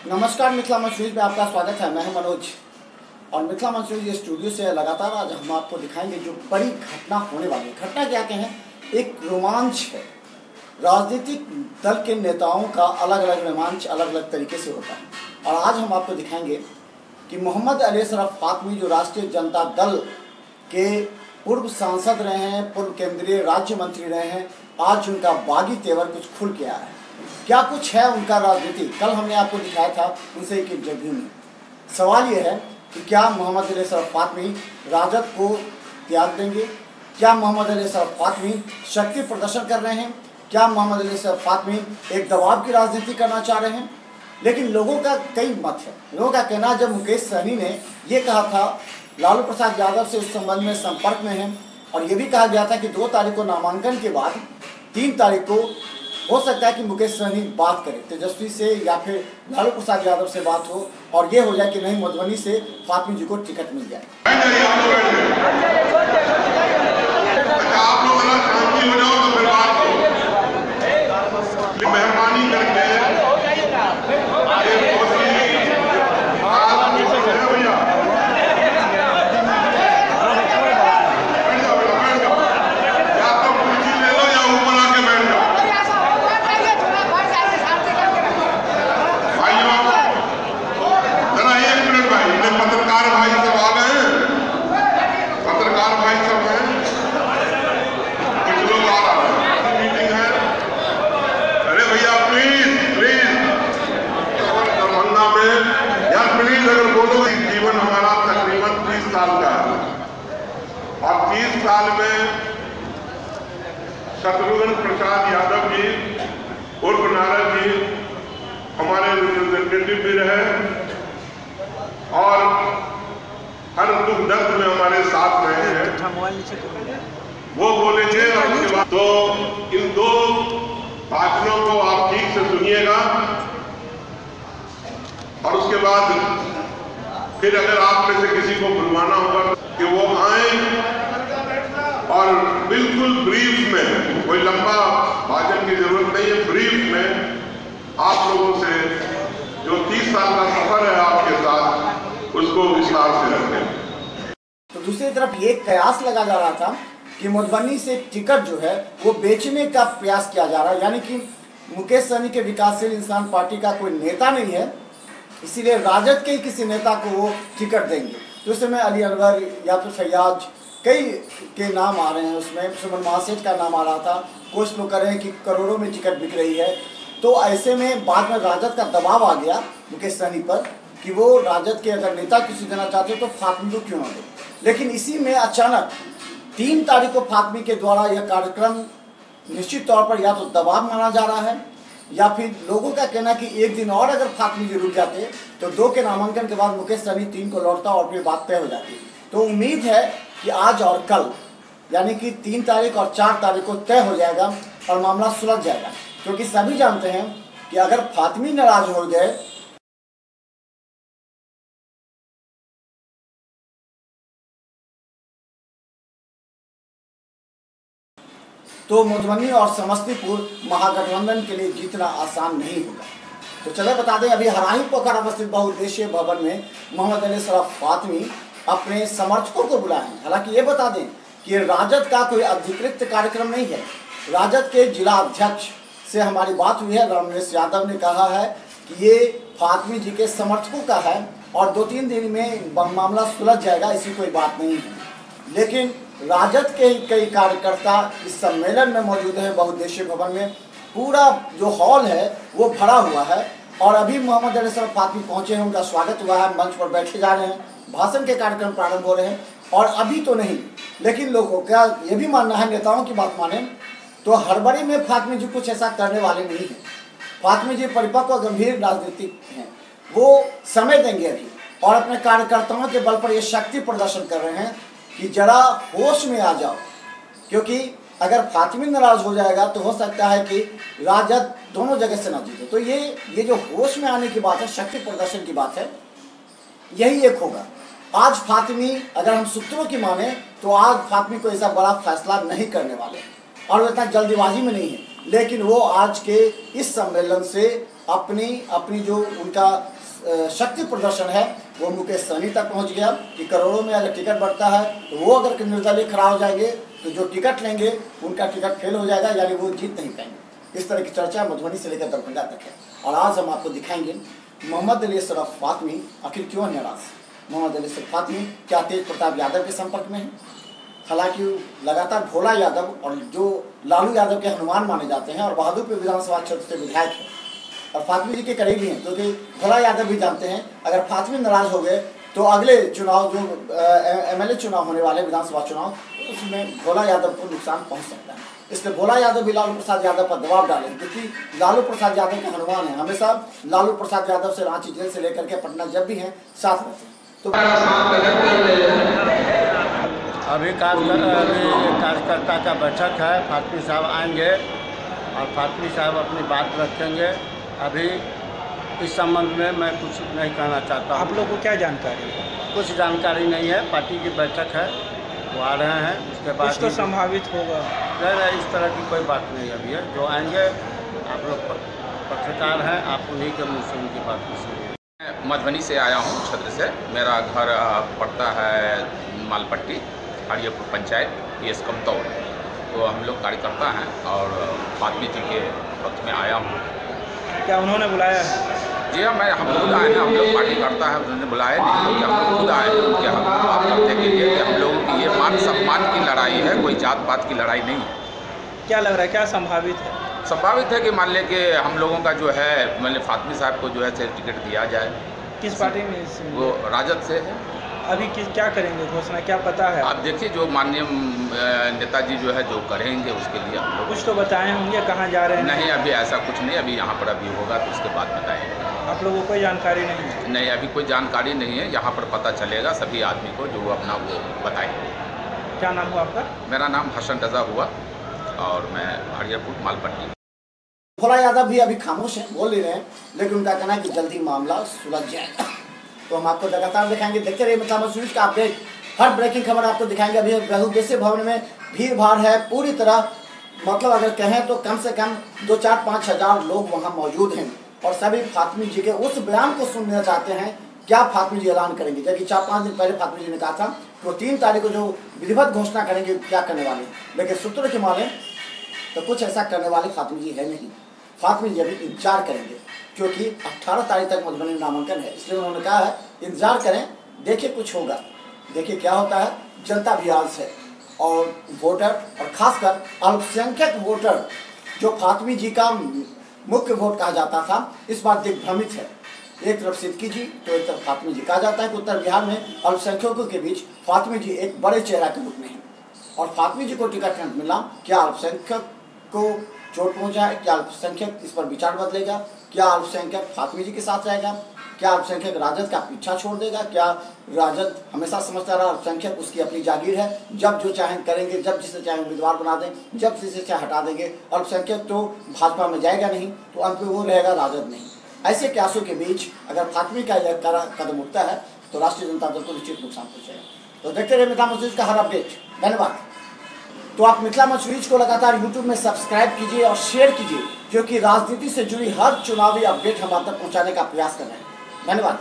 नमस्कार, मिथिला मंच न्यूज में आपका स्वागत है। मैं हूं मनोज और मिथिला मंच न्यूज स्टूडियो से लगातार आज हम आपको दिखाएंगे जो बड़ी घटना होने वाली है। घटना क्या कहें, एक रोमांच है। राजनीतिक दल के नेताओं का अलग अलग रोमांच अलग अलग तरीके से होता है और आज हम आपको दिखाएंगे कि मोहम्मद अली अशरफ फातमी जो राष्ट्रीय जनता दल के पूर्व सांसद रहे हैं, पूर्व केंद्रीय राज्य मंत्री रहे हैं, आज उनका बागी तेवर कुछ खुल के आया है। क्या कुछ है उनका राजनीति, कल हमने आपको दिखाया था उनसे एक इंटरव्यू में। सवाल ये है कि क्या मोहम्मद अली अशरफ फातमी राजद को त्याग देंगे? क्या मोहम्मद अली अशरफ फातमी शक्ति प्रदर्शन कर रहे हैं? क्या मोहम्मद अली अशरफ फातमी एक दबाव की राजनीति करना चाह रहे हैं? लेकिन लोगों का कई मत है। लोगों का कहना, जब मुकेश सहनी ने ये कहा था लालू प्रसाद यादव से इस संबंध में संपर्क में हैं और ये भी कहा गया था कि 2 तारीख को नामांकन के बाद 3 तारीख को हो सकता है कि मुकेश सहनी बात करे तेजस्वी से या फिर लालू प्रसाद यादव से बात हो और ये हो जाए कि नहीं, मधुबनी से फातमी जी को टिकट मिल जाए। मेहरबानी करके जीवन हमारा तकरीबन 30 साल का है और 30 साल में शत्रुघ्न प्रसाद यादव जी उर्फ नारद जी हमारे रिप्रेजेंटेटिव भी रहे और हर दुख दर्द में हमारे साथ रहे हैं। वो बोलेंगे और उसके बाद तो इन 2 भाषणों को आप ठीक से सुनिएगा और उसके बाद फिर अगर आप में से किसी को बुलवाना होगा कि वो आए और बिल्कुल ब्रीफ में, कोई लंबा भाषण की जरूरत नहीं है, ब्रीफ में आप लोगों से जो 30 साल का सफर है आपके साथ उसको विस्तार से रखें। तो दूसरी तरफ ये कयास लगा जा रहा था कि मधुबनी से टिकट जो है वो बेचने का प्रयास किया जा रहा है, यानी कि मुकेश सहनी के विकासशील इंसान पार्टी का कोई नेता नहीं है, इसीलिए राजद के किसी नेता को वो टिकट देंगे। तो उस समय अली अनवर या तो फैयाज कई के नाम आ रहे हैं, उसमें सुमन महासेठ का नाम आ रहा था। कुछ लोग कह रहे हैं कि करोड़ों में टिकट बिक रही है। तो ऐसे में बाद में राजद का दबाव आ गया मुकेश सहनी पर कि वो राजद के अगर नेता किसी देना चाहते तो फातमी को क्यों ना दे। लेकिन इसी में अचानक 3 तारीख को फातमी के द्वारा यह कार्यक्रम निश्चित तौर पर या तो दबाव माना जा रहा है या फिर लोगों का कहना कि एक दिन और अगर फातमी जी रुक जाते तो 2 के नामांकन के बाद मुकेश सहनी 3 को लौटता और फिर बात तय हो जाती। तो उम्मीद है कि आज और कल यानी कि 3 तारीख और 4 तारीख को तय हो जाएगा और मामला सुलझ जाएगा, क्योंकि सभी जानते हैं कि अगर फातमी नाराज हो गए तो मधुबनी और समस्तीपुर महागठबंधन के लिए जीतना आसान नहीं होगा। तो चले बता दें, अभी हराही पोखर स्थित बहुउद्देशीय भवन में मोहम्मद अली अशरफ फातमी अपने समर्थकों को बुलाए हैं। हालांकि ये बता दें कि राजद का कोई अधिकृत कार्यक्रम नहीं है। राजद के जिला अध्यक्ष से हमारी बात हुई है, रमेश यादव ने कहा है कि ये फातमी जी के समर्थकों का है और 2-3 दिन में मामला सुलझ जाएगा, ऐसी कोई बात नहीं है। लेकिन राजद के कई कार्यकर्ता इस सम्मेलन में मौजूद हैं। बहुउद्देशीय भवन में पूरा जो हॉल है वो भरा हुआ है और अभी मोहम्मद अली अशरफ फातमी पहुंचे हैं, उनका स्वागत हुआ है, मंच पर बैठे जा रहे हैं, भाषण के कार्यक्रम प्रारंभ हो रहे हैं और अभी तो नहीं, लेकिन लोगों का ये भी मानना है, नेताओं की बात माने तो हड़बड़ी में फातमी जी कुछ ऐसा करने वाले नहीं हैं। फातमी जी परिपक्व और गंभीर राजनीतिक हैं, वो समय देंगे अभी और अपने कार्यकर्ताओं के बल पर ये शक्ति प्रदर्शन कर रहे हैं कि जरा होश में आ जाओ, क्योंकि अगर फातमी नाराज हो जाएगा तो हो सकता है कि राजद दोनों जगह से ना जीते। तो ये जो होश में आने की बात है, शक्ति प्रदर्शन की बात है, यही एक होगा। आज फातमी, अगर हम सूत्रों की माने तो आज फातमी को ऐसा बड़ा फैसला नहीं करने वाले और वो इतना जल्दीबाजी में नहीं है, लेकिन वो आज के इस सम्मेलन से अपनी जो उनका शक्ति प्रदर्शन है वो मुकेश सहनी तक पहुंच गया कि करोड़ों में अगर टिकट बढ़ता है तो वो अगर निर्दलीय खड़ा हो जाएंगे तो जो टिकट लेंगे उनका टिकट फेल हो जाएगा, यानी वो जीत नहीं पाएंगे। इस तरह की चर्चा मधुबनी से लेकर दरभंगा तक है। और आज हम आपको दिखाएंगे मोहम्मद अली असरफ फातमी आखिर क्यों नाराज। मोहम्मद अली असरफ फातमी क्या तेज प्रताप यादव के संपर्क में है? हालांकि लगातार भोला यादव और जो लालू यादव के हनुमान माने जाते हैं और बहादुरपुर विधानसभा क्षेत्र से विधायक हैं और फातमी जी के करीबी हैं, क्योंकि भोला यादव भी जानते हैं अगर फातमी नाराज हो गए तो अगले चुनाव जो MLA चुनाव होने वाले विधानसभा चुनाव उसमें भोला यादव को नुकसान पहुंच सकता है। इसलिए भोला यादव भी लालू प्रसाद यादव पर दबाव डालें, क्योंकि लालू प्रसाद यादव के हनुमान हैं, हमेशा लालू प्रसाद यादव से रांची जेल से लेकर के पटना जब भी हैं साथ रहते हैं। तो अभी कार्यकर्ता का बैठक है, फातमी साहब आएंगे और फातमी साहब अपनी बात रखेंगे। अभी इस संबंध में मैं कुछ नहीं कहना चाहता हूँ। आप लोगों को क्या जानकारी है? कुछ जानकारी नहीं है, पार्टी की बैठक है, वो आ रहे हैं, उसके बाद कुछ तो संभावित होगा। नहीं, इस तरह की कोई बात नहीं अभी है। जो आएंगे आप लोग पत्रकार हैं, आप उन्हीं के मुँह से उनकी बात को सुनिए। मैं मधुबनी से आया हूँ, छद्र से। मेरा घर पड़ता है मालपट्टी, हरियापुर पंचायत, PS कमतौर। तो हम लोग कार्यकर्ता हैं और फातमी जी के वक्त में आया हूँ। क्या उन्होंने बुलाया है? जी हाँ, हम खुद आए हैं। हम लोग पार्टी करता है, उन्होंने बुलाया नहीं, क्योंकि हम लोग खुद आए हैं उनके हक में बात करने के लिए कि हम लोगों की ये मान सम्मान की लड़ाई है, कोई जात पात की लड़ाई नहीं है। क्या लग रहा है, क्या संभावित है? संभावित है कि मान लें कि हम लोगों का जो है मतलब फातमी साहब को जो है टिकट दिया जाए। किस पार्टी में? वो राजद से है। अभी क्या करेंगे घोषणा, क्या पता है? आप देखिए, जो माननीय नेताजी जो है जो करेंगे उसके लिए हम लोग कुछ तो बताए होंगे कहाँ जा रहे हैं? नहीं, अभी ऐसा कुछ नहीं। अभी यहाँ पर अभी होगा तो उसके बाद बताएंगे। आप लोगों को कोई जानकारी नहीं है? नहीं, अभी कोई जानकारी नहीं है। यहाँ पर पता चलेगा सभी आदमी को, जो अपना वो बताएंगे। क्या नाम हुआ आपका? मेरा नाम हसन रजा हुआ और मैं हरियापुर मालपट्टी। भोला यादव भी अभी खामोश हैं, बोल नहीं रहे हैं, लेकिन उनका कहना है कि जल्दी मामला सुलझ जाएगा। तो हम आपको लगातार दिखाएंगे, देखते रहिए मिथिला मजदूर का अपडेट। हर ब्रेकिंग खबर आपको दिखाएंगे। अभी बहुउद्देशीय भवन में भीड़ भाड़ है पूरी तरह, मतलब अगर कहें तो कम से कम 2-4-5 हज़ार लोग वहां मौजूद हैं और सभी फातमी जी के उस बयान को सुनना चाहते हैं। क्या फातमी जी ऐलान करेंगे? जबकि 4-5 दिन पहले फातमी जी ने कहा था कि वो 3 तारीख को जो विधिवत घोषणा करेंगे क्या करने वाले, लेकिन सूत्रों के माने तो कुछ ऐसा करने वाले फातमी जी है नहीं। फातमी जी अभी इंतजार करेंगे, क्योंकि 18 तारीख तक मधुबनी नामांकन है। इसलिए उन्होंने कहा है इंतजार करें, देखिए कुछ होगा, देखिए क्या होता है। जनता भी आज है और वोटर और खासकर अल्पसंख्यक वोटर जो फातमी जी का मुख्य वोट कहा जाता था, इस बार दिग्भ्रमित है। एक तरफ सिद्दीकी जी तो एक तरफ फातमी जी। कहा जाता है कि उत्तर बिहार में अल्पसंख्यकों के बीच फातमी जी एक बड़े चेहरा के रूप में है और फातमी जी को टिकट नहीं मिला। क्या अल्पसंख्यक को चोट पहुंचा है? क्या अल्पसंख्यक इस पर विचार बदलेगा? क्या अल्पसंख्यक फातमी जी के साथ रहेगा? क्या अल्पसंख्यक राजद का पीछा छोड़ देगा? क्या राजद हमेशा समझता रहा अल्पसंख्यक उसकी अपनी जागीर है, जब जो चाहें करेंगे, जब जिसे चाहें उम्मीदवार बना दें, जब जिसे चाहे हटा देंगे, अल्पसंख्यक तो भाजपा में जाएगा नहीं, तो अंत में वो रहेगा राजद नहीं। ऐसे क्यासों के बीच अगर फातमी का यह कदम उठता है तो राष्ट्रीय जनता दल को निश्चित नुकसान पहुंचेगा। तो देखते रहे मिथिला मजदूर का हर अपडेट। धन्यवाद। तो आप मिथिला मजदूर को लगातार यूट्यूब में सब्सक्राइब कीजिए और शेयर कीजिए, क्योंकि राजनीति से जुड़ी हर चुनावी अपडेट हम आप तक पहुंचाने का प्रयास कर रहे हैं। धन्यवाद।